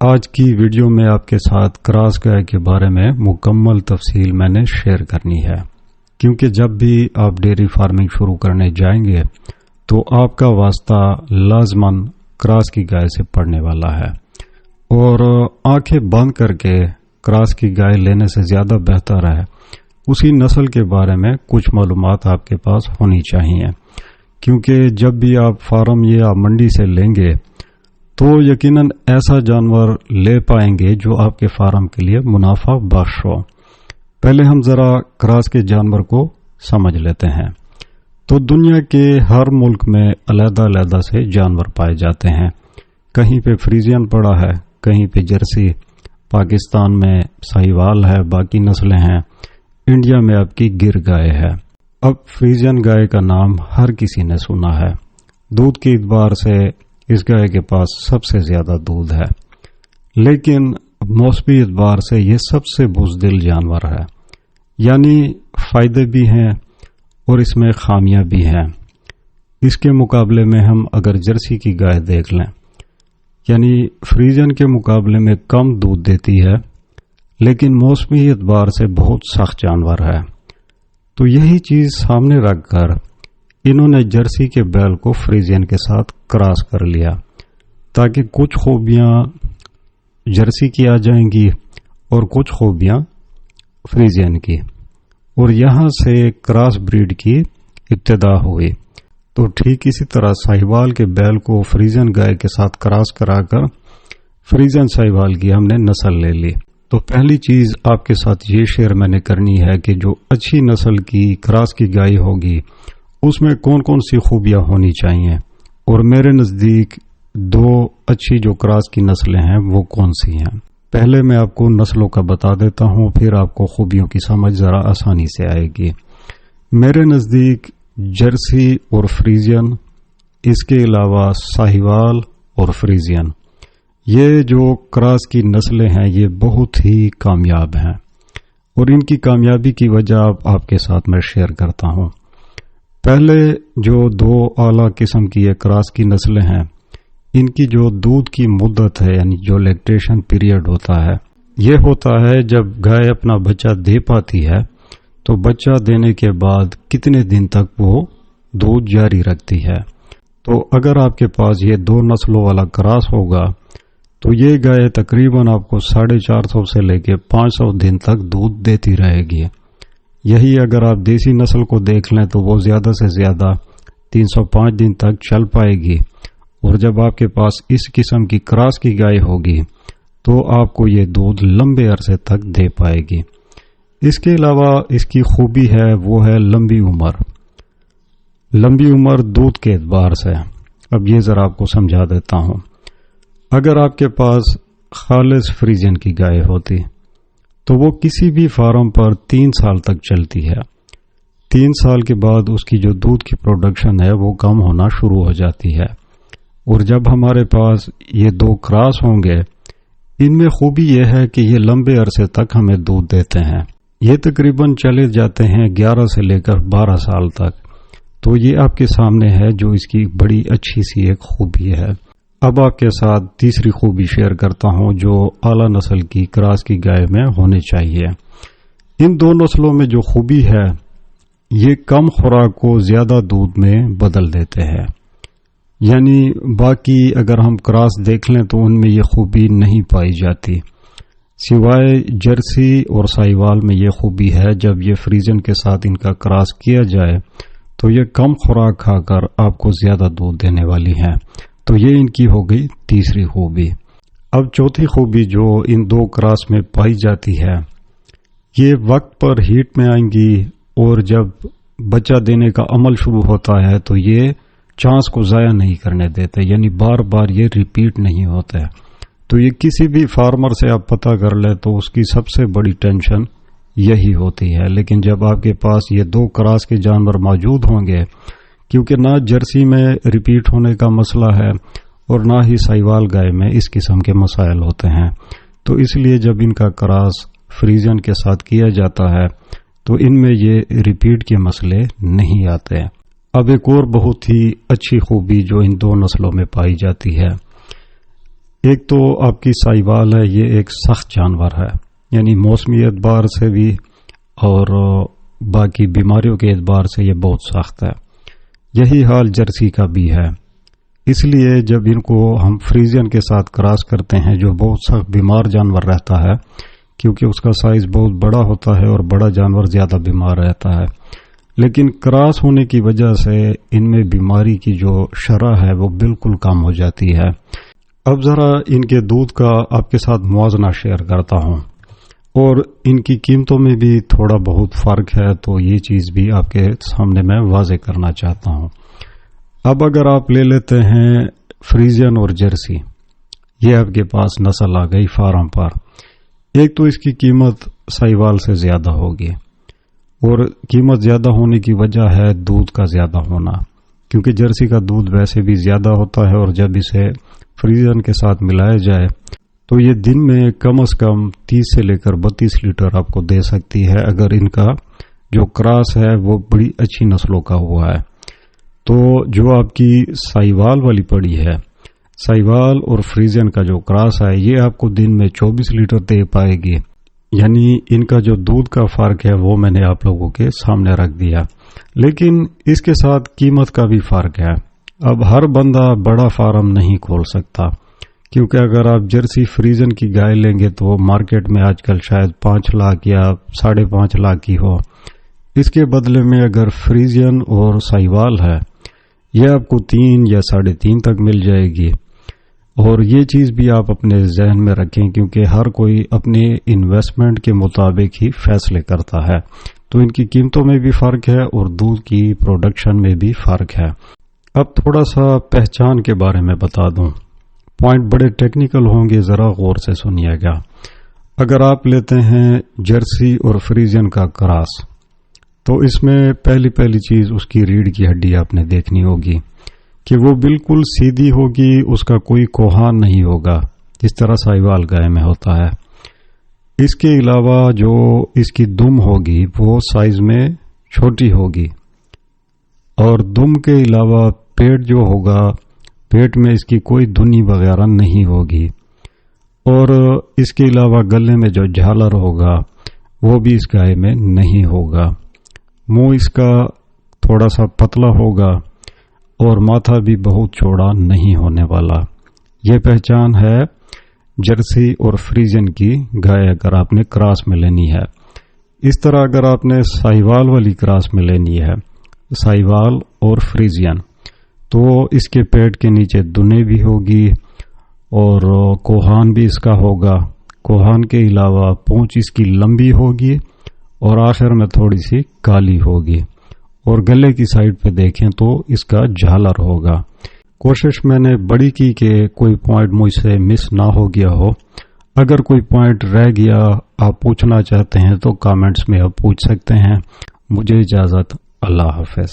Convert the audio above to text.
آج کی ویڈیو میں آپ کے ساتھ کراس گائے کے بارے میں مکمل تفصیل میں نے شیئر کرنی ہے، کیونکہ جب بھی آپ ڈیری فارمنگ شروع کرنے جائیں گے تو آپ کا واسطہ لازماً کراس کی گائے سے پڑنے والا ہے، اور آنکھیں بند کر کے کراس کی گائے لینے سے زیادہ بہتر ہے اسی نسل کے بارے میں کچھ معلومات آپ کے پاس ہونی چاہیے، کیونکہ جب بھی آپ فارم یا منڈی سے لیں گے تو یقیناً ایسا جانور لے پائیں گے جو آپ کے فارم کے لیے منافع بخش ہو۔ پہلے ہم ذرا کراس کے جانور کو سمجھ لیتے ہیں۔ تو دنیا کے ہر ملک میں علیحدہ علیحدہ سے جانور پائے جاتے ہیں، کہیں پہ فریزین پڑا ہے، کہیں پہ جرسی، پاکستان میں ساہیوال ہے، باقی نسلیں ہیں، انڈیا میں آپ کی گر گائے ہے۔ اب فریزین گائے کا نام ہر کسی نے سنا ہے، دودھ کے اعتبار سے اس گائے کے پاس سب سے زیادہ دودھ ہے، لیکن موسمی اعتبار سے یہ سب سے بزدل جانور ہے، یعنی فائدے بھی ہیں اور اس میں خامیاں بھی ہیں۔ اس کے مقابلے میں ہم اگر جرسی کی گائے دیکھ لیں، یعنی فریزین کے مقابلے میں کم دودھ دیتی ہے لیکن موسمی اعتبار سے بہت سخت جانور ہے، تو یہی چیز سامنے رکھ کر انہوں نے جرسی کے بیل کو فریزین کے ساتھ کراس کر لیا تاکہ کچھ خوبیاں جرسی کی آ جائیں گی اور کچھ خوبیاں فریزین کی، اور یہاں سے کراس بریڈ کی ابتدا ہوئی۔ تو ٹھیک اسی طرح ساہیوال کے بیل کو فریزین گائے کے ساتھ کراس کرا کر فریزین ساہیوال کی ہم نے نسل لے لی۔ تو پہلی چیز آپ کے ساتھ یہ شیئر میں نے کرنی ہے کہ جو اچھی نسل کی کراس کی گائے ہوگی اس میں کون کون سی خوبیاں ہونی چاہیے، اور میرے نزدیک دو اچھی جو کراس کی نسلیں ہیں وہ کون سی ہیں۔ پہلے میں آپ کو نسلوں کا بتا دیتا ہوں، پھر آپ کو خوبیوں کی سمجھ ذرا آسانی سے آئے گی۔ میرے نزدیک جرسی اور فریزین، اس کے علاوہ ساہیوال اور فریزین، یہ جو کراس کی نسلیں ہیں یہ بہت ہی کامیاب ہیں، اور ان کی کامیابی کی وجہ آپ کے ساتھ میں شیئر کرتا ہوں۔ پہلے جو دو اعلیٰ قسم کی کراس کی نسلیں ہیں، ان کی جو دودھ کی مدت ہے، یعنی جو لیکٹیشن پیریڈ ہوتا ہے، یہ ہوتا ہے جب گائے اپنا بچہ دے پاتی ہے تو بچہ دینے کے بعد کتنے دن تک وہ دودھ جاری رکھتی ہے۔ تو اگر آپ کے پاس یہ دو نسلوں والا کراس ہوگا تو یہ گائے تقریباً آپ کو 450 سے لے کے 500 دن تک دودھ دیتی رہے گی۔ یہی اگر آپ دیسی نسل کو دیکھ لیں تو وہ زیادہ سے زیادہ 305 دن تک چل پائے گی، اور جب آپ کے پاس اس قسم کی کراس کی گائے ہوگی تو آپ کو یہ دودھ لمبے عرصے تک دے پائے گی۔ اس کے علاوہ اس کی خوبی ہے وہ ہے لمبی عمر۔ لمبی عمر دودھ کے اعتبار سے، اب یہ ذرا آپ کو سمجھا دیتا ہوں۔ اگر آپ کے پاس خالص فریزین کی گائے ہوتی تو وہ کسی بھی فارم پر 3 سال تک چلتی ہے۔ 3 سال کے بعد اس کی جو دودھ کی پروڈکشن ہے وہ کم ہونا شروع ہو جاتی ہے، اور جب ہمارے پاس یہ دو کراس ہوں گے، ان میں خوبی یہ ہے کہ یہ لمبے عرصے تک ہمیں دودھ دیتے ہیں، یہ تقریباً چلے جاتے ہیں 11 سے لے کر 12 سال تک۔ تو یہ آپ کے سامنے ہے جو اس کی بڑی اچھی سی ایک خوبی ہے۔ اب آپ کے ساتھ تیسری خوبی شیئر کرتا ہوں جو اعلیٰ نسل کی کراس کی گائے میں ہونے چاہیے۔ ان دو نسلوں میں جو خوبی ہے، یہ کم خوراک کو زیادہ دودھ میں بدل دیتے ہیں، یعنی باقی اگر ہم کراس دیکھ لیں تو ان میں یہ خوبی نہیں پائی جاتی، سوائے جرسی اور ساہیوال میں یہ خوبی ہے۔ جب یہ فریزین کے ساتھ ان کا کراس کیا جائے تو یہ کم خوراک کھا کر آپ کو زیادہ دودھ دینے والی ہیں، تو یہ ان کی ہو گئی تیسری خوبی۔ اب چوتھی خوبی جو ان دو کراس میں پائی جاتی ہے، یہ وقت پر ہیٹ میں آئیں گی، اور جب بچہ دینے کا عمل شروع ہوتا ہے تو یہ چانس کو ضائع نہیں کرنے دیتے، یعنی بار بار یہ ریپیٹ نہیں ہوتا ہے۔ تو یہ کسی بھی فارمر سے آپ پتہ کر لیں تو اس کی سب سے بڑی ٹینشن یہی ہوتی ہے۔ لیکن جب آپ کے پاس یہ دو کراس کے جانور موجود ہوں گے، کیونکہ نہ جرسی میں ریپیٹ ہونے کا مسئلہ ہے اور نہ ہی ساہیوال گائے میں اس قسم کے مسائل ہوتے ہیں، تو اس لیے جب ان کا کراس فریزین کے ساتھ کیا جاتا ہے تو ان میں یہ ریپیٹ کے مسئلے نہیں آتے۔ اب ایک اور بہت ہی اچھی خوبی جو ان دو نسلوں میں پائی جاتی ہے، ایک تو آپ کی سائیوال ہے، یہ ایک سخت جانور ہے، یعنی موسمی اعتبار سے بھی اور باقی بیماریوں کے اعتبار سے یہ بہت سخت ہے۔ یہی حال جرسی کا بھی ہے، اس لیے جب ان کو ہم فریزین کے ساتھ کراس کرتے ہیں جو بہت سخت بیمار جانور رہتا ہے، کیونکہ اس کا سائز بہت بڑا ہوتا ہے اور بڑا جانور زیادہ بیمار رہتا ہے، لیکن کراس ہونے کی وجہ سے ان میں بیماری کی جو شرح ہے وہ بالکل کم ہو جاتی ہے۔ اب ذرا ان کے دودھ کا آپ کے ساتھ موازنہ شیئر کرتا ہوں، اور ان کی قیمتوں میں بھی تھوڑا بہت فرق ہے، تو یہ چیز بھی آپ کے سامنے میں واضح کرنا چاہتا ہوں۔ اب اگر آپ لے لیتے ہیں فریزین اور جرسی، یہ آپ کے پاس نسل آ گئی فارم پر، ایک تو اس کی قیمت سائیوال سے زیادہ ہوگی، اور قیمت زیادہ ہونے کی وجہ ہے دودھ کا زیادہ ہونا، کیونکہ جرسی کا دودھ ویسے بھی زیادہ ہوتا ہے، اور جب اسے فریزین کے ساتھ ملایا جائے تو یہ دن میں کم از کم 30 سے لے کر 32 لیٹر آپ کو دے سکتی ہے، اگر ان کا جو کراس ہے وہ بڑی اچھی نسلوں کا ہوا ہے۔ تو جو آپ کی سائیوال والی پڑی ہے، سائیوال اور فریزین کا جو کراس ہے، یہ آپ کو دن میں 24 لیٹر دے پائے گی، یعنی ان کا جو دودھ کا فرق ہے وہ میں نے آپ لوگوں کے سامنے رکھ دیا۔ لیکن اس کے ساتھ قیمت کا بھی فرق ہے۔ اب ہر بندہ بڑا فارم نہیں کھول سکتا، کیونکہ اگر آپ جرسی فریزین کی گائے لیں گے تو مارکیٹ میں آج کل شاید 5 لاکھ یا 5.5 لاکھ کی ہو، اس کے بدلے میں اگر فریزین اور سائیوال ہے یہ آپ کو 3 یا 3.5 تک مل جائے گی۔ اور یہ چیز بھی آپ اپنے ذہن میں رکھیں، کیونکہ ہر کوئی اپنے انویسٹمنٹ کے مطابق ہی فیصلے کرتا ہے، تو ان کی قیمتوں میں بھی فرق ہے اور دودھ کی پروڈکشن میں بھی فرق ہے۔ اب تھوڑا سا پہچان کے بارے میں بتا دوں، پوائنٹ بڑے ٹیکنیکل ہوں گے، ذرا غور سے سنیے گا۔ اگر آپ لیتے ہیں جرسی اور فریزین کا کراس، تو اس میں پہلی چیز اس کی ریڑھ کی ہڈی آپ نے دیکھنی ہوگی کہ وہ بالکل سیدھی ہوگی، اس کا کوئی کوہان نہیں ہوگا جس طرح سائیوال گائے میں ہوتا ہے۔ اس کے علاوہ جو اس کی دم ہوگی وہ سائز میں چھوٹی ہوگی، اور دم کے علاوہ پیٹ جو ہوگا، پیٹ میں اس کی کوئی دھنی وغیرہ نہیں ہوگی، اور اس کے علاوہ گلے میں جو جھالر ہوگا وہ بھی اس گائے میں نہیں ہوگا۔ منہ اس کا تھوڑا سا پتلا ہوگا اور ماتھا بھی بہت چوڑا نہیں ہونے والا۔ یہ پہچان ہے جرسی اور فریزین کی گائے اگر آپ نے کراس میں لینی ہے۔ اس طرح اگر آپ نے سائیوال والی کراس میں لینی ہے، سائیوال اور فریزین، تو اس کے پیٹ کے نیچے دنے بھی ہوگی اور کوہان بھی اس کا ہوگا۔ کوہان کے علاوہ پونچھ اس کی لمبی ہوگی اور آخر میں تھوڑی سی کالی ہوگی، اور گلے کی سائڈ پہ دیکھیں تو اس کا جھالر ہوگا۔ کوشش میں نے بڑی کی کہ کوئی پوائنٹ مجھ سے مس نہ ہو گیا ہو۔ اگر کوئی پوائنٹ رہ گیا آپ پوچھنا چاہتے ہیں تو کامنٹس میں آپ پوچھ سکتے ہیں۔ مجھے اجازت، اللہ حافظ۔